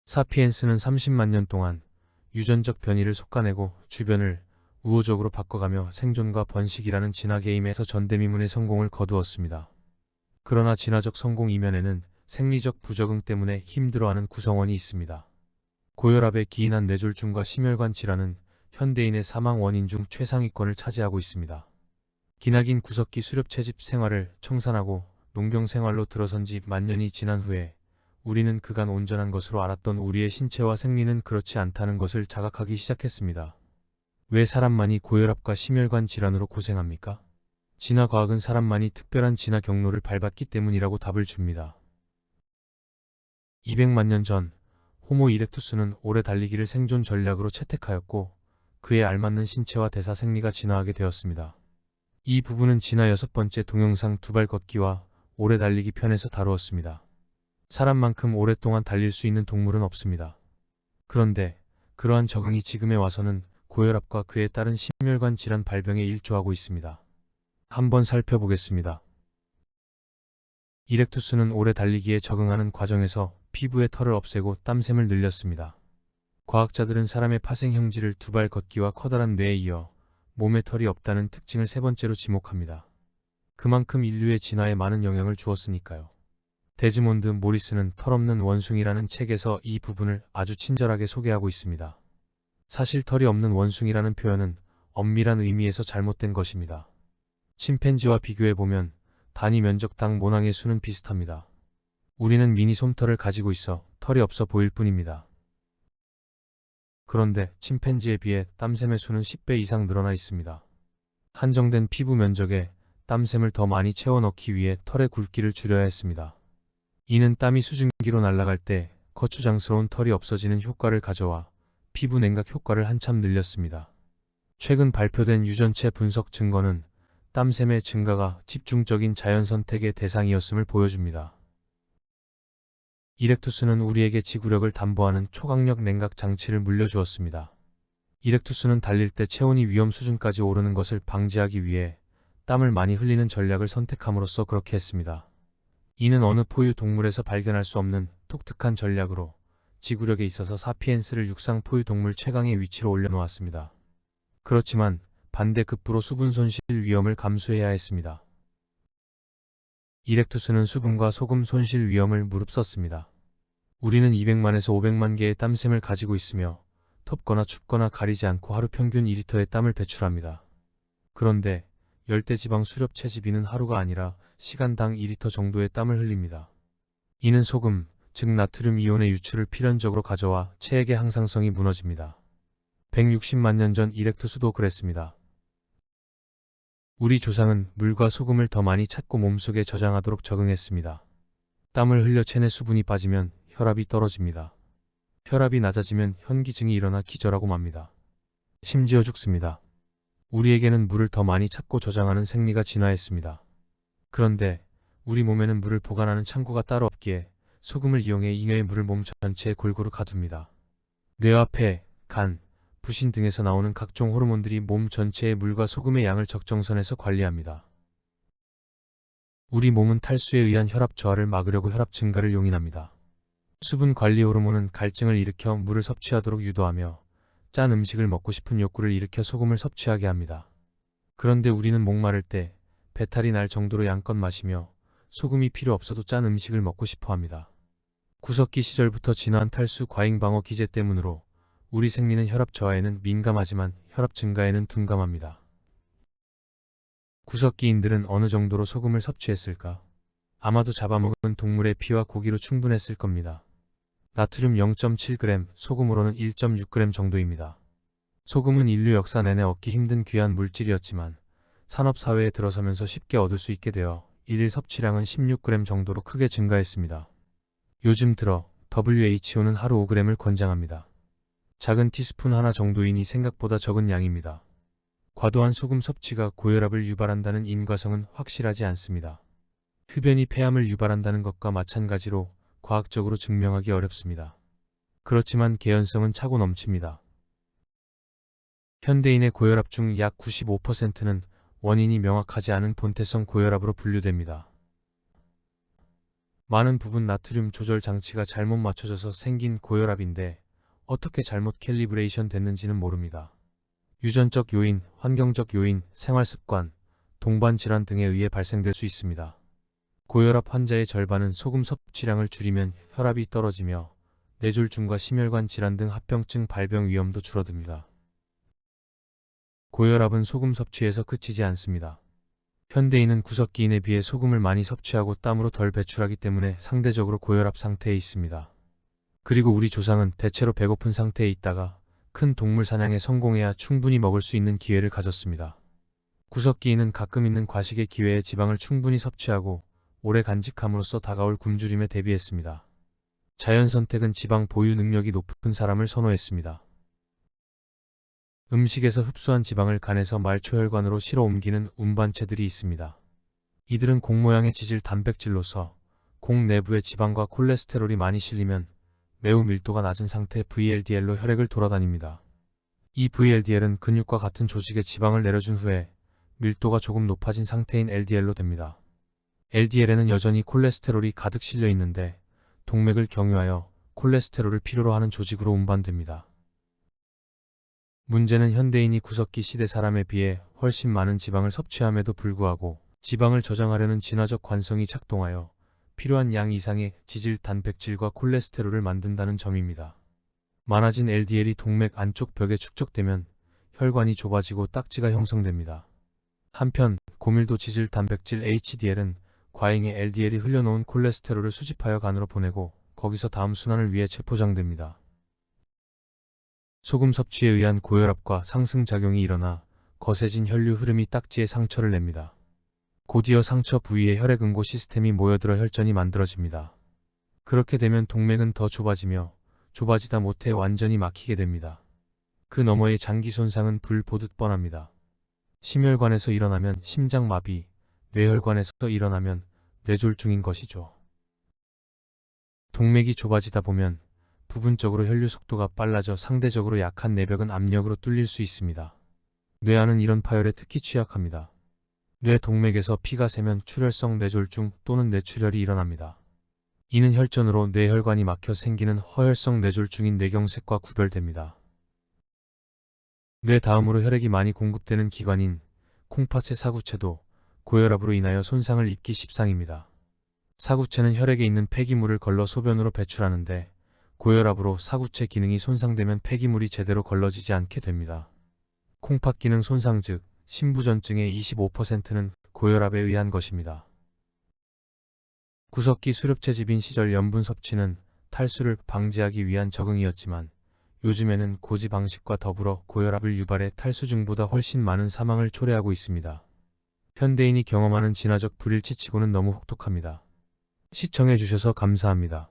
사피엔스는 30만 년 동안 유전적 변이를 솎아내고 주변을 우호적으로 바꿔가며 생존과 번식이라는 진화 게임에서 전대미문의 성공을 거두었습니다. 그러나 진화적 성공 이면에는 생리적 부적응 때문에 힘들어하는 구성원이 있습니다. 고혈압의 기인한 뇌졸중과 심혈관 질환은 현대인의 사망 원인 중 최상위권을 차지하고 있습니다. 기나긴 구석기 수렵 채집 생활을 청산하고 농경 생활로 들어선 지 만년이 지난 후에 우리는 그간 온전한 것으로 알았던 우리의 신체와 생리는 그렇지 않다는 것을 자각하기 시작했습니다. 왜 사람만이 고혈압과 심혈관 질환으로 고생합니까? 진화과학은 사람만이 특별한 진화 경로를 밟았기 때문이라고 답을 줍니다. 200만 년 전 호모 이렉투스는 오래 달리기를 생존 전략으로 채택하였고 그에 알맞는 신체와 대사 생리가 진화하게 되었습니다. 이 부분은 진화 6번째 동영상 두발 걷기와 오래 달리기 편에서 다루었습니다. 사람만큼 오랫동안 달릴 수 있는 동물은 없습니다. 그런데 그러한 적응이 지금에 와서는 고혈압과 그에 따른 심혈관 질환 발병에 일조하고 있습니다. 한번 살펴보겠습니다. 이렉투스는 오래 달리기에 적응하는 과정에서 피부의 털을 없애고 땀샘을 늘렸습니다. 과학자들은 사람의 파생 형질을 두발 걷기와 커다란 뇌에 이어 몸에 털이 없다는 특징을 세 번째로 지목합니다. 그만큼 인류의 진화에 많은 영향을 주었으니까요. 데즈몬드 모리스는 털없는 원숭이라는 책에서 이 부분을 아주 친절하게 소개하고 있습니다. 사실 털이 없는 원숭이라는 표현은 엄밀한 의미에서 잘못된 것입니다. 침팬지와 비교해보면 단위 면적당 모낭의 수는 비슷합니다. 우리는 미니 솜털을 가지고 있어 털이 없어 보일 뿐입니다. 그런데 침팬지에 비해 땀샘의 수는 10배 이상 늘어나 있습니다. 한정된 피부 면적에 땀샘을 더 많이 채워 넣기 위해 털의 굵기를 줄여야 했습니다. 이는 땀이 수증기로 날아갈 때 거추장스러운 털이 없어지는 효과를 가져와 피부 냉각 효과를 한참 늘렸습니다. 최근 발표된 유전체 분석 증거는 땀샘의 증가가 집중적인 자연선택의 대상이었음을 보여줍니다. 이렉투스는 우리에게 지구력을 담보하는 초강력 냉각 장치를 물려주었습니다. 이렉투스는 달릴 때 체온이 위험 수준까지 오르는 것을 방지하기 위해 땀을 많이 흘리는 전략을 선택함으로써 그렇게 했습니다. 이는 어느 포유 동물에서 발견할 수 없는 독특한 전략으로 지구력에 있어서 사피엔스를 육상 포유 동물 최강의 위치로 올려놓았습니다. 그렇지만 반대급부로 수분 손실 위험을 감수해야 했습니다. 이렉투스는 수분과 소금 손실 위험을 무릅썼습니다. 우리는 200만에서 500만 개의 땀샘을 가지고 있으며 덥거나 춥거나 가리지 않고 하루 평균 2리터의 땀을 배출합니다. 그런데 열대지방 수렵 채집인은 하루가 아니라 시간당 2리터 정도의 땀을 흘립니다. 이는 소금, 즉 나트륨 이온의 유출을 필연적으로 가져와 체액의 항상성이 무너집니다. 160만 년 전 이렉투스도 그랬습니다. 우리 조상은 물과 소금을 더 많이 찾고 몸속에 저장하도록 적응했습니다. 땀을 흘려 체내 수분이 빠지면 혈압이 떨어집니다. 혈압이 낮아지면 현기증이 일어나 기절하고 맙니다. 심지어 죽습니다. 우리에게는 물을 더 많이 찾고 저장하는 생리가 진화했습니다. 그런데 우리 몸에는 물을 보관하는 창고가 따로 없기에 소금을 이용해 잉여의 물을 몸 전체에 골고루 가둡니다. 뇌와 폐, 간, 부신 등에서 나오는 각종 호르몬들이 몸 전체의 물과 소금의 양을 적정선에서 관리합니다. 우리 몸은 탈수에 의한 혈압 저하를 막으려고 혈압 증가를 용인합니다. 수분 관리 호르몬은 갈증을 일으켜 물을 섭취하도록 유도하며 짠 음식을 먹고 싶은 욕구를 일으켜 소금을 섭취하게 합니다. 그런데 우리는 목마를 때 배탈이 날 정도로 양껏 마시며 소금이 필요 없어도 짠 음식을 먹고 싶어 합니다. 구석기 시절부터 진화한 탈수 과잉 방어 기제 때문으로 우리 생리는 혈압 저하에는 민감하지만 혈압 증가에는 둔감합니다. 구석기인들은 어느 정도로 소금을 섭취했을까? 아마도 잡아먹은 동물의 피와 고기로 충분했을 겁니다. 나트륨 0.7g, 소금으로는 1.6g 정도입니다. 소금은 인류 역사 내내 얻기 힘든 귀한 물질이었지만 산업사회에 들어서면서 쉽게 얻을 수 있게 되어 일일 섭취량은 16g 정도로 크게 증가했습니다. 요즘 들어 WHO는 하루 5g을 권장합니다. 작은 티스푼 하나 정도이니 생각보다 적은 양입니다. 과도한 소금 섭취가 고혈압을 유발한다는 인과성은 확실하지 않습니다. 흡연이 폐암을 유발한다는 것과 마찬가지로 과학적으로 증명하기 어렵습니다. 그렇지만 개연성은 차고 넘칩니다. 현대인의 고혈압 중 약 95%는 원인이 명확하지 않은 본태성 고혈압으로 분류됩니다. 많은 부분 나트륨 조절 장치가 잘못 맞춰져서 생긴 고혈압인데 어떻게 잘못 캘리브레이션 됐는지는 모릅니다. 유전적 요인, 환경적 요인, 생활습관, 동반 질환 등에 의해 발생될 수 있습니다. 고혈압 환자의 절반은 소금 섭취량을 줄이면 혈압이 떨어지며 뇌졸중과 심혈관 질환 등 합병증 발병 위험도 줄어듭니다. 고혈압은 소금 섭취에서 그치지 않습니다. 현대인은 구석기인에 비해 소금을 많이 섭취하고 땀으로 덜 배출하기 때문에 상대적으로 고혈압 상태에 있습니다. 그리고 우리 조상은 대체로 배고픈 상태에 있다가 큰 동물 사냥에 성공해야 충분히 먹을 수 있는 기회를 가졌습니다. 구석기인은 가끔 있는 과식의 기회에 지방을 충분히 섭취하고 오래 간직함으로써 다가올 굶주림에 대비했습니다. 자연 선택은 지방 보유 능력이 높은 사람을 선호했습니다. 음식에서 흡수한 지방을 간에서 말초혈관으로 실어 옮기는 운반체들이 있습니다. 이들은 공 모양의 지질 단백질로서 공 내부에 지방과 콜레스테롤이 많이 실리면 매우 밀도가 낮은 상태 VLDL로 혈액을 돌아다닙니다. 이 VLDL은 근육과 같은 조직에 지방을 내려준 후에 밀도가 조금 높아진 상태인 LDL로 됩니다. LDL에는 여전히 콜레스테롤이 가득 실려 있는데 동맥을 경유하여 콜레스테롤을 필요로 하는 조직으로 운반됩니다. 문제는 현대인이 구석기 시대 사람에 비해 훨씬 많은 지방을 섭취함에도 불구하고 지방을 저장하려는 진화적 관성이 작동하여 필요한 양 이상의 지질 단백질과 콜레스테롤을 만든다는 점입니다. 많아진 LDL이 동맥 안쪽 벽에 축적되면 혈관이 좁아지고 딱지가 형성됩니다. 한편 고밀도 지질 단백질 HDL은 과잉의 LDL이 흘려놓은 콜레스테롤을 수집하여 간으로 보내고 거기서 다음 순환을 위해 재포장됩니다. 소금 섭취에 의한 고혈압과 상승작용이 일어나 거세진 혈류 흐름이 딱지에 상처를 냅니다. 곧이어 상처 부위에 혈액 응고 시스템이 모여들어 혈전이 만들어집니다. 그렇게 되면 동맥은 더 좁아지며 좁아지다 못해 완전히 막히게 됩니다. 그 너머의 장기 손상은 불 보듯 뻔합니다. 심혈관에서 일어나면 심장마비, 뇌혈관에서 일어나면 뇌졸중인 것이죠. 동맥이 좁아지다 보면 부분적으로 혈류 속도가 빨라져 상대적으로 약한 내벽은 압력으로 뚫릴 수 있습니다. 뇌안은 이런 파열에 특히 취약합니다. 뇌 동맥에서 피가 새면 출혈성 뇌졸중 또는 뇌출혈이 일어납니다. 이는 혈전으로 뇌혈관이 막혀 생기는 허혈성 뇌졸중인 뇌경색과 구별됩니다. 뇌 다음으로 혈액이 많이 공급되는 기관인 콩팥의 사구체도 고혈압으로 인하여 손상을 입기 십상입니다. 사구체는 혈액에 있는 폐기물을 걸러 소변으로 배출하는데 고혈압으로 사구체 기능이 손상되면 폐기물이 제대로 걸러지지 않게 됩니다. 콩팥 기능 손상 즉 심부전증의 25%는 고혈압에 의한 것입니다. 구석기 수렵채집인 시절 염분 섭취는 탈수를 방지하기 위한 적응이었지만 요즘에는 고지 방식과 더불어 고혈압을 유발해 탈수증보다 훨씬 많은 사망을 초래하고 있습니다. 현대인이 경험하는 진화적 불일치치고는 너무 혹독합니다. 시청해주셔서 감사합니다.